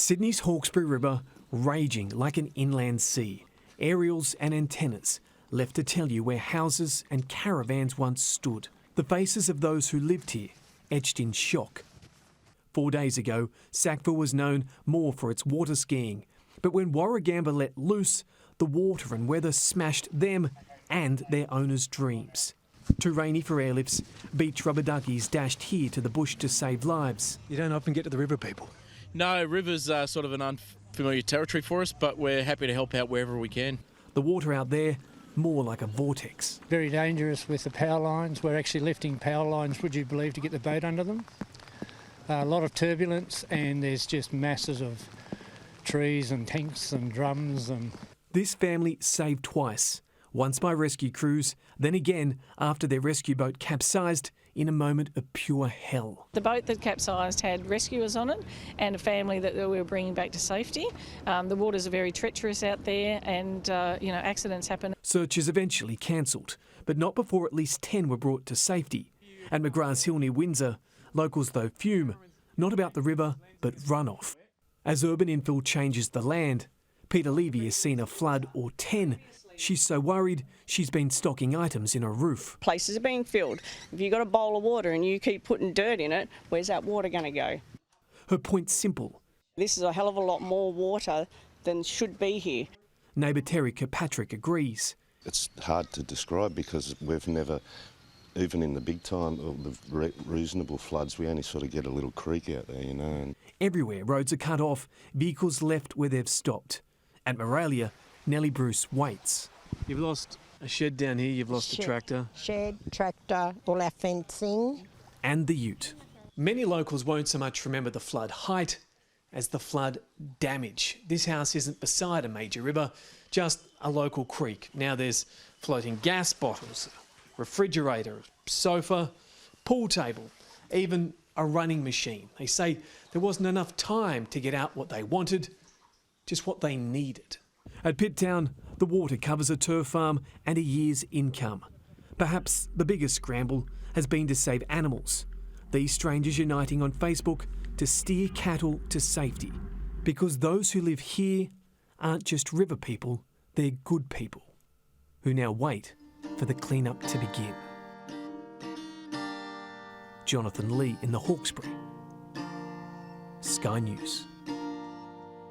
Sydney's Hawkesbury River raging like an inland sea. Aerials and antennas left to tell you where houses and caravans once stood. The faces of those who lived here etched in shock. 4 days ago, Sackville was known more for its water skiing. But when Warragamba let loose, the water and weather smashed them and their owners' dreams. Too rainy for airlifts, beach rubber duckies dashed here to the bush to save lives. You don't often get to the river, people. No, rivers are sort of an unfamiliar territory for us, but we're happy to help out wherever we can. The water out there, more like a vortex. Very dangerous with the power lines. We're actually lifting power lines, would you believe, to get the boat under them. A lot of turbulence, and there's just masses of trees and tanks and drums. This family saved twice, once by rescue crews, then again after their rescue boat capsized in a moment of pure hell. The boat that capsized had rescuers on it and a family that we were bringing back to safety. The waters are very treacherous out there, and accidents happen. Searches eventually cancelled, but not before at least 10 were brought to safety. At McGrath's Hill near Windsor, locals though fume, not about the river, but runoff. As urban infill changes the land, Peter Levy has seen a flood or 10. She's so worried, she's been stocking items in her roof. Places are being filled. If you've got a bowl of water and you keep putting dirt in it, where's that water going to go? Her point's simple. This is a hell of a lot more water than should be here. Neighbour Terry Kirkpatrick agrees. It's hard to describe because we've never, even in the big time, or the reasonable floods, we only sort of get a little creek out there, And everywhere roads are cut off, vehicles left where they've stopped. At Moralia, Nellie Bruce waits. You've lost a shed down here, you've lost a tractor. Shed, tractor, all our fencing. And the ute. Many locals won't so much remember the flood height as the flood damage. This house isn't beside a major river, just a local creek. Now there's floating gas bottles, refrigerator, sofa, pool table, even a running machine. They say there wasn't enough time to get out what they wanted, just what they needed. At Pitttown, the water covers a turf farm and a year's income. Perhaps the biggest scramble has been to save animals. These strangers uniting on Facebook to steer cattle to safety. Because those who live here aren't just river people, they're good people who now wait for the clean-up to begin. Jonathan Lee in the Hawkesbury. Sky News.